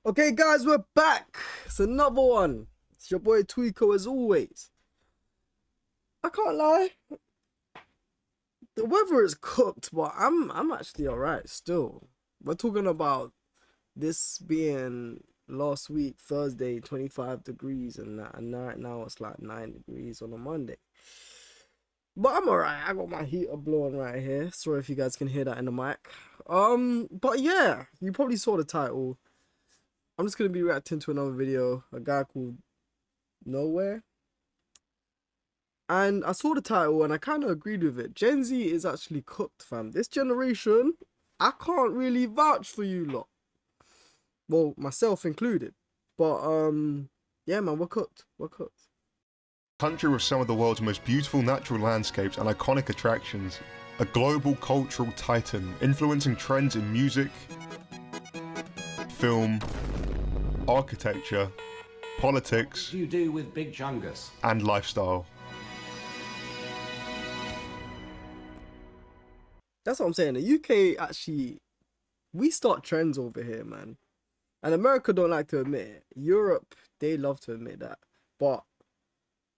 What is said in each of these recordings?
Okay, guys, we're back. It's another one. It's your boy Tweeko as always. I can't lie. The weather is cooked, but I'm actually alright still. We're talking about this being last week, Thursday, 25 degrees, and right now it's like 9 degrees on a Monday. But I'm alright. I got my heater blowing right here. Sorry if you guys can hear that in the mic. But yeah, you probably saw the title. I'm just gonna be reacting to another video, a guy called Nowhere. And I saw the title and I kind of agreed with it. Gen Z is actually cooked, fam. This generation, I can't really vouch for you lot. Well, myself included. But yeah, man, we're cooked. We're cooked. Country with some of the world's most beautiful natural landscapes and iconic attractions. A global cultural titan, influencing trends in music, film, architecture, politics, What do you do with Big Chungus? and lifestyle. That's what I'm saying. The UK actually, we start trends over here, man. And America don't like to admit it. Europe, they love to admit that. But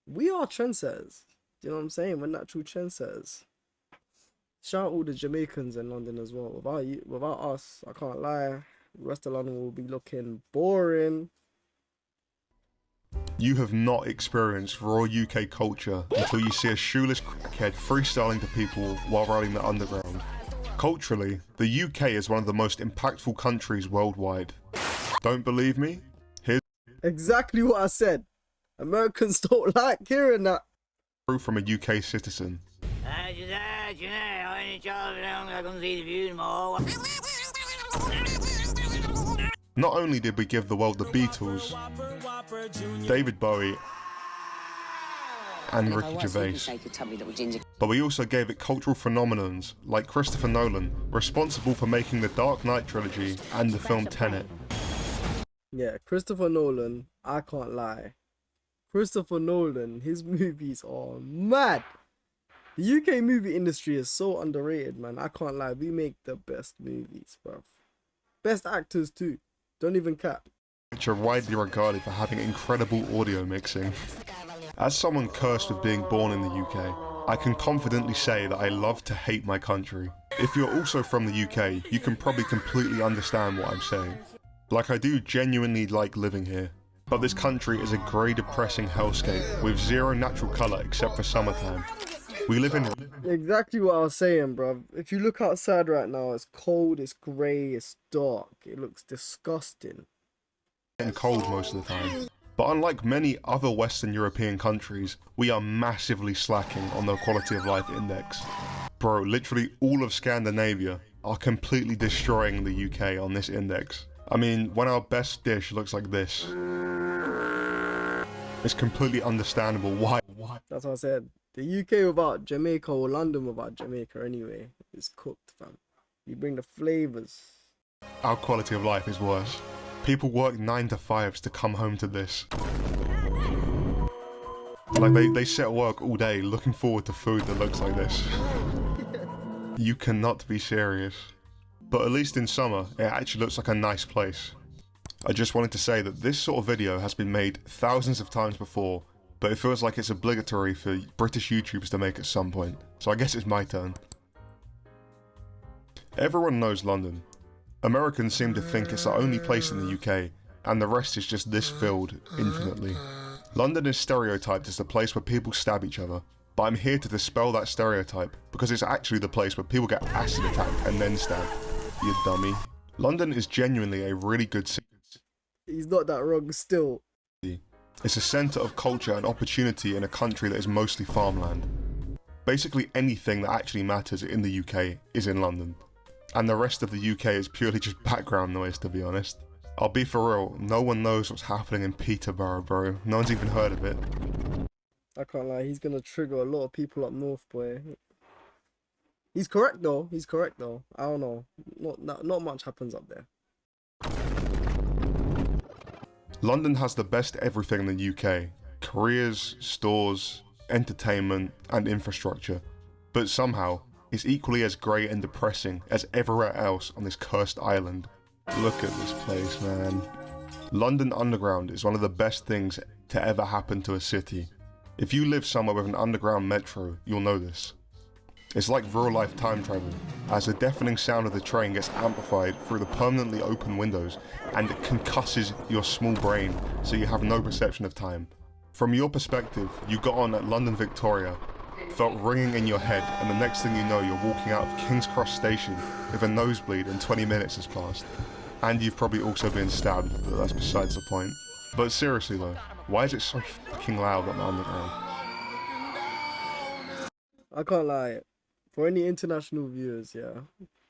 we are trendsetters. Do you know what I'm saying? We're natural trendsetters. Shout out all the Jamaicans in London as well. Without us, I can't lie, the rest of London will be looking boring. You have not experienced raw UK culture until you see a shoeless crackhead freestyling to people while riding the underground. Culturally, the UK is one of the most impactful countries worldwide. Don't believe me? Here's Exactly what I said. Americans don't like hearing that. proof from a UK citizen. Not only did we give the world the Beatles, David Bowie, and Ricky Gervais, but we also gave it cultural phenomenons like Christopher Nolan, responsible for making the Dark Knight trilogy and the film Tenet. Yeah, Christopher Nolan, I can't lie. Christopher Nolan, his movies are mad. The UK movie industry is so underrated, man. I can't lie. We make the best movies, bruv. Best actors too. Don't even cap. Which are widely regarded for having incredible audio mixing. As someone cursed with being born in the UK, I can confidently say that I love to hate my country. If you're also from the UK, you can probably completely understand what I'm saying. Like, I do genuinely like living here, but this country is a grey depressing hellscape with zero natural colour except for summertime. We live in Exactly what I was saying, bruv. If you look outside right now, it's cold, it's grey, it's dark. It looks disgusting. and cold most of the time. But unlike many other Western European countries, we are massively slacking on the quality of life index. Bro, literally all of Scandinavia are completely destroying the UK on this index. I mean, when our best dish looks like this, it's completely understandable why. That's what I said. The UK without Jamaica, or London without Jamaica anyway, is cooked, fam. You bring the flavours. Our quality of life is worse. People work 9 to 5s to come home to this. Like they sit at work all day looking forward to food that looks like this. You cannot be serious. But at least in summer, it actually looks like a nice place. I just wanted to say that this sort of video has been made thousands of times before, but it feels like it's obligatory for British YouTubers to make at some point. So I guess it's my turn. Everyone knows London. Americans seem to think it's the only place in the UK, and the rest is just this filled infinitely. London is stereotyped as the place where people stab each other, but I'm here to dispel that stereotype, because it's actually the place where people get acid attacked and then stabbed. You dummy. London is genuinely a really good city. He's not that wrong still. It's a centre of culture and opportunity in a country that is mostly farmland. Basically anything that actually matters in the UK is in London. And the rest of the UK is purely just background noise, to be honest. I'll be for real, no one knows what's happening in Peterborough, bro. No one's even heard of it. I can't lie, he's gonna trigger a lot of people up north, boy. He's correct though, I don't know. Not much happens up there. London has the best everything in the UK. Careers, stores, entertainment, and infrastructure. But somehow, it's equally as grey and depressing as everywhere else on this cursed island. Look at this place, man. London Underground is one of the best things to ever happen to a city. If you live somewhere with an underground metro, you'll know this. It's like real-life time travel, as the deafening sound of the train gets amplified through the permanently open windows and it concusses your small brain so you have no perception of time. From your perspective, you got on at London Victoria, felt ringing in your head, and the next thing you know you're walking out of King's Cross Station with a nosebleed and 20 minutes has passed. And you've probably also been stabbed, but that's besides the point. But seriously though, why is it so fucking loud on the underground? I can't lie. For any international viewers, yeah,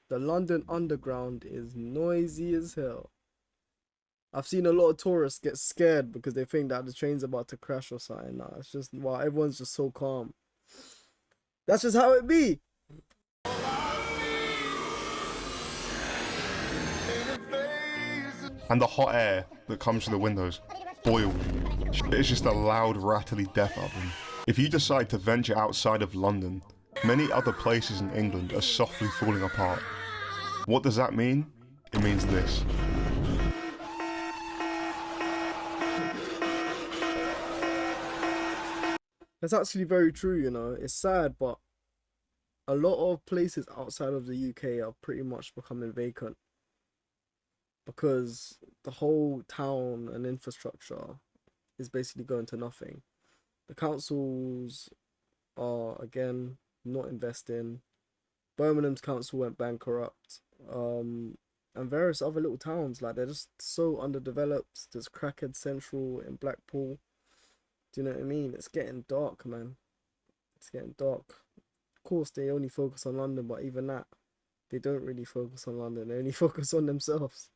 the London Underground is noisy as hell. I've seen a lot of tourists get scared because they think that the train's about to crash or something. Nah, it's just, wow, everyone's just so calm. That's just how it be. And the hot air that comes through the windows boils. It's just a loud, rattly death oven. If you decide to venture outside of London, many other places in England are softly falling apart. What does that mean? It means this. That's actually very true, you know. It's sad, but a lot of places outside of the UK are pretty much becoming vacant because the whole town and infrastructure is basically going to nothing. The councils are, again, not investing. Birmingham's council went bankrupt. And various other little towns, like, they're just so underdeveloped. There's Crackhead Central in Blackpool. Do you know what I mean? It's getting dark, man. It's getting dark. Of course, they only focus on London, but even that, they don't really focus on London. They only focus on themselves.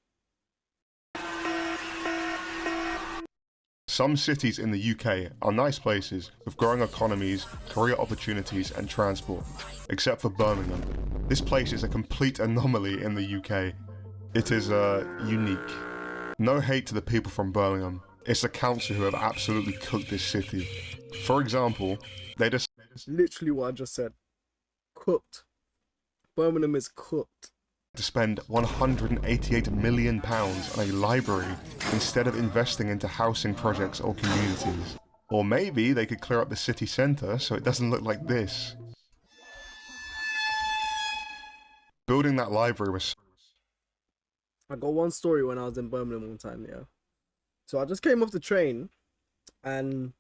Some cities in the UK are nice places with growing economies, career opportunities and transport, except for Birmingham. This place is a complete anomaly in the UK. It is unique. No hate to the people from Birmingham. It's the council who have absolutely cooked this city. For example, they just... Literally what I just said. Cooked. Birmingham is cooked. To spend £188 million on a library instead of investing into housing projects or communities. Or maybe they could clear up the city centre so it doesn't look like this. Building that library was... I got one story when I was in Birmingham one time, yeah. So I just came off the train and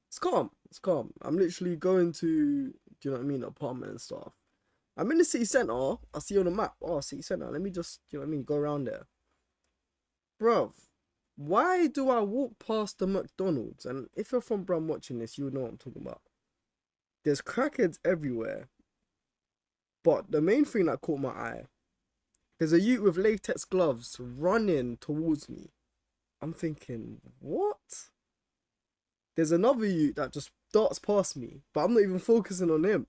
it's calm. It's calm. I'm literally going to, do you know what I mean, apartment and stuff. I'm in the city centre. I see on the map, oh, city centre. Let me just, you know what I mean, go around there. Bruv, why do I walk past the McDonald's? And if you're from Brum watching this, you would know what I'm talking about. There's crackheads everywhere. But the main thing that caught my eye, there's a youth with latex gloves running towards me. I'm thinking, what? There's another youth that just darts past me, but I'm not even focusing on him.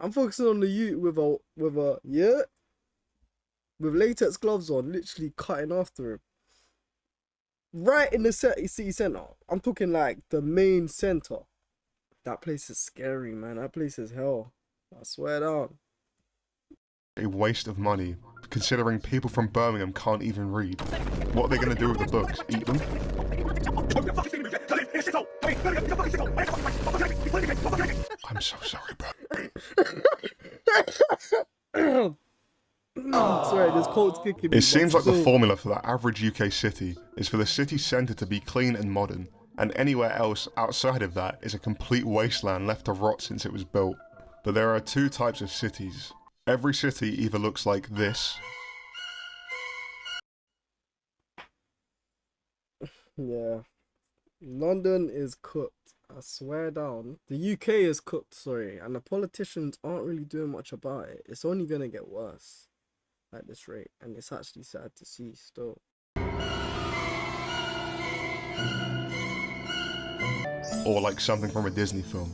I'm focusing on the youth with latex gloves on, literally cutting after him. Right in the city centre. I'm talking like the main centre. That place is scary, man. That place is hell. I swear down. A waste of money, considering people from Birmingham can't even read. What are they going to do with the books? Eat them? I'm so sorry, bro. Sorry, this cold's kicking me. It seems like the formula for the average UK city is for the city centre to be clean and modern, and anywhere else outside of that is a complete wasteland left to rot since it was built. But there are two types of cities. Every city either looks like this. Yeah. London is cooked. I swear down. The UK is cooked, sorry. And the politicians aren't really doing much about it. It's only going to get worse at this rate. And it's actually sad to see still. Or like something from a Disney film.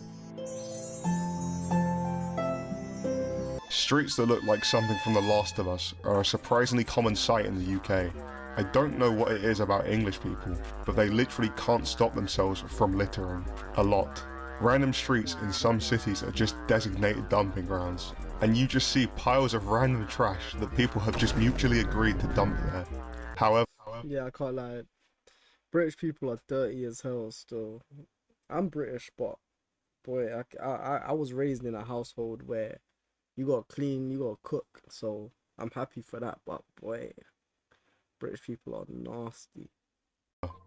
Streets that look like something from The Last of Us are a surprisingly common sight in the UK. I don't know what it is about English people, but they literally can't stop themselves from littering. A lot. Random streets in some cities are just designated dumping grounds, and you just see piles of random trash that people have just mutually agreed to dump there. However, Yeah, I can't lie. British people are dirty as hell still. I'm British, but boy, I was raised in a household where you gotta clean, you gotta cook, so I'm happy for that. But boy, British people are nasty.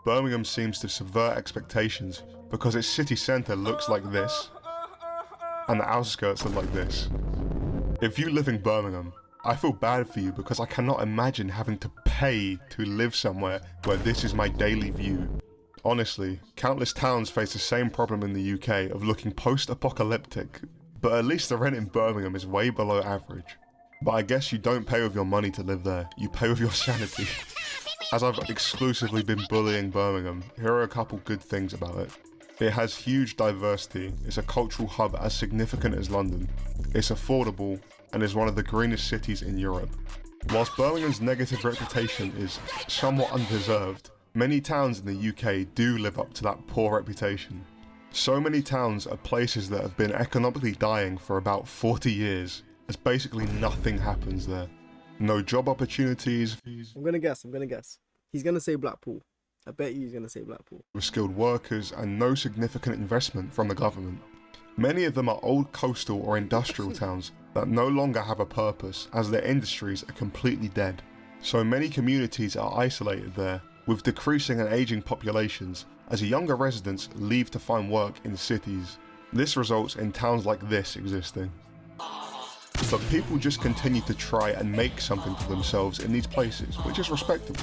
Birmingham seems to subvert expectations because its city centre looks like this, and the outskirts are like this. If you live in Birmingham, I feel bad for you because I cannot imagine having to pay to live somewhere where this is my daily view. Honestly, countless towns face the same problem in the UK of looking post-apocalyptic, but at least the rent in Birmingham is way below average. But I guess you don't pay with your money to live there, you pay with your sanity. As I've exclusively been bullying Birmingham, here are a couple good things about it. It has huge diversity, it's a cultural hub as significant as London, it's affordable, and is one of the greenest cities in Europe. Whilst Birmingham's negative reputation is somewhat undeserved, many towns in the UK do live up to that poor reputation. So many towns are places that have been economically dying for about 40 years, as basically nothing happens there. No job opportunities. I'm gonna guess. He's gonna say Blackpool. I bet you he's gonna say Blackpool. With skilled workers and no significant investment from the government. Many of them are old coastal or industrial towns that no longer have a purpose as their industries are completely dead. So many communities are isolated there, with decreasing and aging populations as younger residents leave to find work in cities. This results in towns like this existing. But people just continue to try and make something for themselves in these places, which is respectable.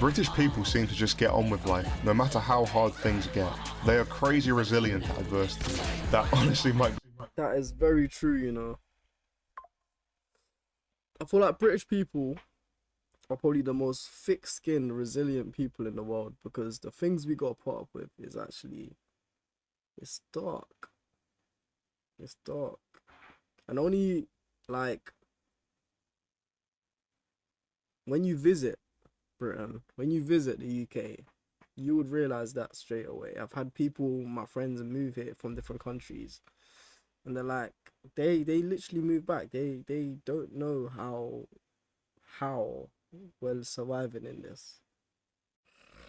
British people seem to just get on with life, no matter how hard things get. They are crazy resilient to adversity. That honestly might be... That is very true, you know. I feel like British people are probably the most thick-skinned, resilient people in the world because the things we got to put up with is actually... It's dark. It's dark. And only... Like, when you visit Britain, when you visit the UK, you would realize that straight away. I've had people, my friends, move here from different countries, and they're like, they literally move back. They don't know how we're surviving in this.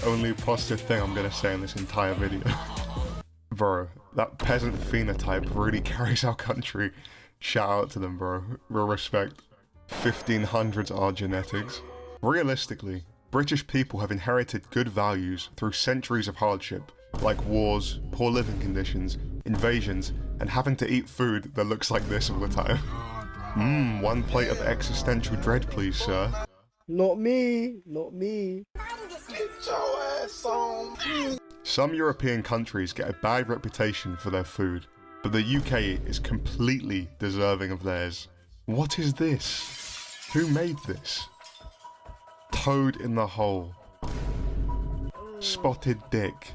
Only positive thing I'm gonna say in this entire video. Bro, that peasant phenotype really carries our country. Shout out to them, bro. Real respect. 1500s are genetics. Realistically, British people have inherited good values through centuries of hardship, like wars, poor living conditions, invasions, and having to eat food that looks like this all the time. One plate of existential dread, please, sir. Not me, not me. Some European countries get a bad reputation for their food, but the UK is completely deserving of theirs. What is this? Who made this? Toad in the hole. Spotted dick.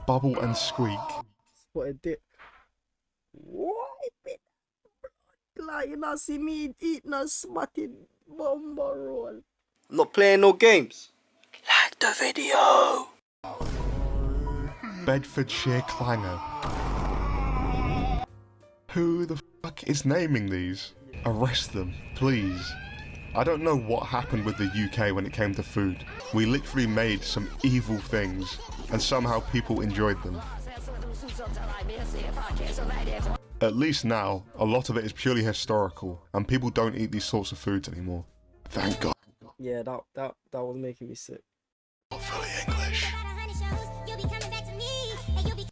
Bubble and squeak. Spotted dick. What? Like, you not see me eating a spotted bomber roll. I'm not playing no games. Like the video. Bedfordshire clanger. Who the fuck is naming these? Arrest them, please. I don't know what happened with the UK when it came to food. We literally made some evil things, and somehow people enjoyed them. At least now, a lot of it is purely historical, and people don't eat these sorts of foods anymore. Thank God. Yeah, that was making me sick. Not fully English.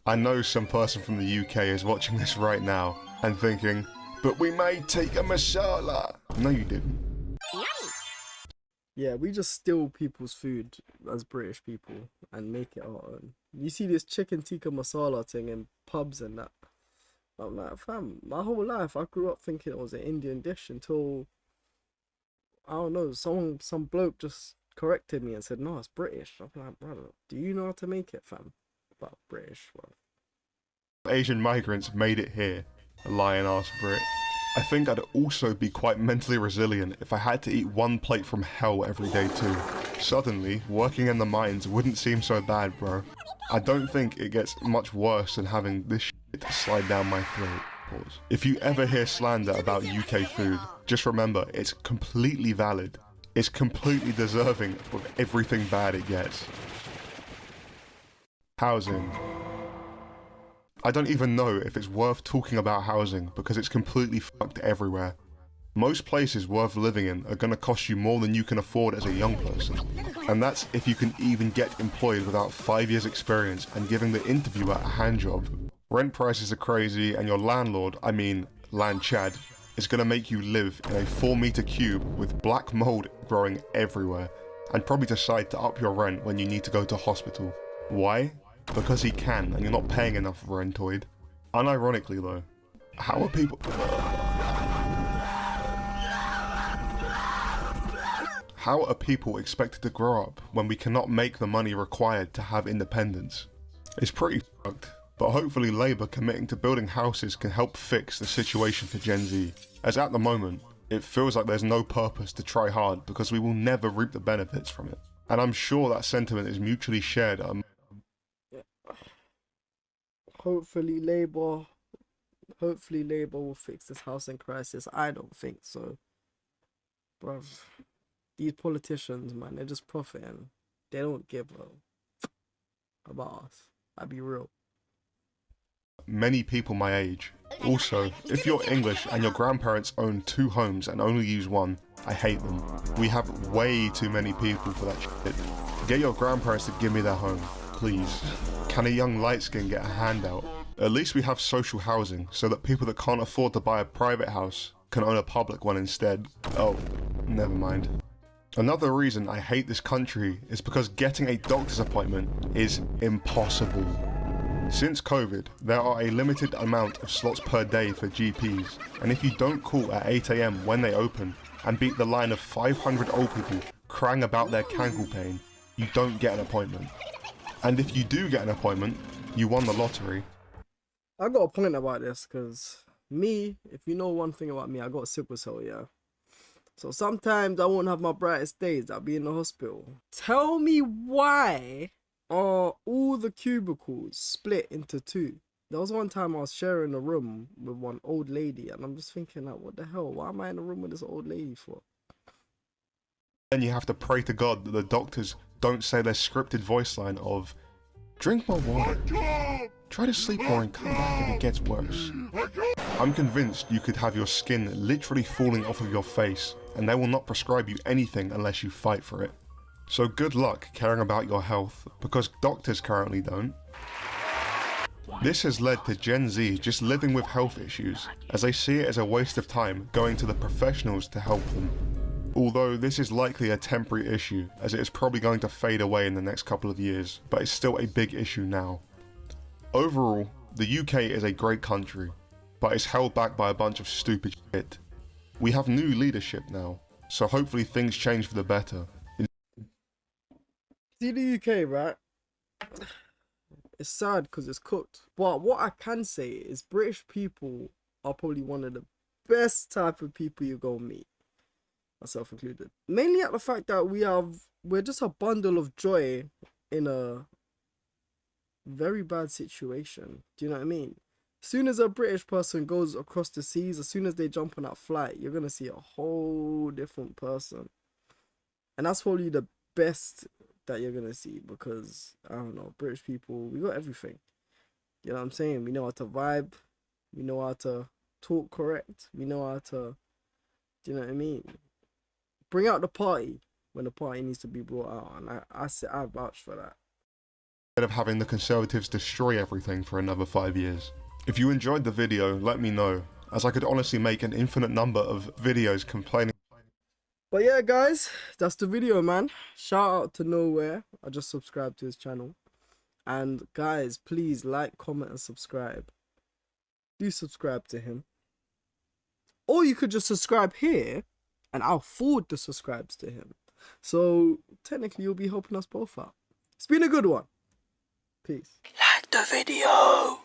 I know some person from the UK is watching this right now and thinking, but we made tikka masala. No, you didn't. Yeah, we just steal people's food as British people and make it our own. You see this chicken tikka masala thing in pubs and that. I'm like, fam, my whole life I grew up thinking it was an Indian dish until, I don't know, some bloke just corrected me and said, no, it's British. I'm like, brother, do you know how to make it, fam? But British, bro. Asian migrants made it here. A lying ass Brit. I think I'd also be quite mentally resilient if I had to eat one plate from hell every day too. Suddenly, working in the mines wouldn't seem so bad, bro. I don't think it gets much worse than having this shit slide down my throat. Pause. If you ever hear slander about UK food, just remember it's completely valid. is completely deserving of everything bad it gets. Housing. I don't even know if it's worth talking about housing because it's completely fucked everywhere. Most places worth living in are gonna cost you more than you can afford as a young person. And that's if you can even get employed without 5 years experience and giving the interviewer a hand job. Rent prices are crazy and your landlord, I mean land chad, is gonna make you live in a 4-meter cube with black mold growing everywhere and probably decide to up your rent when you need to go to hospital. Why? Because he can and you're not paying enough rentoid. Unironically though, how are people... How are people expected to grow up when we cannot make the money required to have independence? It's pretty fucked, but hopefully Labour committing to building houses can help fix the situation for Gen Z, as at the moment, it feels like there's no purpose to try hard because we will never reap the benefits from it. And I'm sure that sentiment is mutually shared. Hopefully Labour will fix this housing crisis. I don't think so. Bruv. These politicians, man, they're just profiting. They don't give a about us. I'll be real. Many people my age. Also, if you're English and your grandparents own 2 homes and only use one, I hate them. We have way too many people for that shit. Get your grandparents to give me their home, please. Can a young light skin get a handout? At least we have social housing so that people that can't afford to buy a private house can own a public one instead. Oh, never mind. Another reason I hate this country is because getting a doctor's appointment is impossible. Since COVID, there are a limited amount of slots per day for GPs, and if you don't call at 8 AM when they open and beat the line of 500 old people crying about their cankle pain, you don't get an appointment. And if you do get an appointment, you won the lottery. I got a point about this because me, if you know one thing about me, I got sickle cell, yeah. So sometimes I won't have my brightest days. I'll be in the hospital. Tell me why are all the cubicles split into 2? There was one time I was sharing a room with one old lady and I'm just thinking like, what the hell? Why am I in a room with this old lady for? Then you have to pray to God that the doctors don't say their scripted voice line of, drink more water, try to sleep more and come back if it gets worse. I'm convinced you could have your skin literally falling off of your face and they will not prescribe you anything unless you fight for it. So good luck caring about your health, because doctors currently don't. This has led to Gen Z just living with health issues, as they see it as a waste of time going to the professionals to help them. Although this is likely a temporary issue, as it is probably going to fade away in the next couple of years, but it's still a big issue now. Overall, the UK is a great country, but it's held back by a bunch of stupid shit. We have new leadership now, so hopefully things change for the better. See the UK, right? It's sad because it's cooked. But what I can say is British people are probably one of the best type of people you go meet. Myself included. Mainly at the fact that we're just a bundle of joy in a very bad situation. Do you know what I mean? As soon as a British person goes across the seas, as soon as they jump on that flight, you're going to see a whole different person. And that's probably the best that you're going to see because, I don't know, British people, we got everything. You know what I'm saying? We know how to vibe. We know how to talk correct. We know how to, do you know what I mean? Bring out the party when the party needs to be brought out. And I vouch for that. Instead of having the Conservatives destroy everything for another 5 years. If you enjoyed the video, let me know, as I could honestly make an infinite number of videos complaining. But yeah, guys, that's the video, man. Shout out to Nowhere. I just subscribed to his channel. And guys, please like, comment, and subscribe. Do subscribe to him. Or you could just subscribe here, and I'll forward the subscribes to him. So technically, you'll be helping us both out. It's been a good one. Peace. Like the video.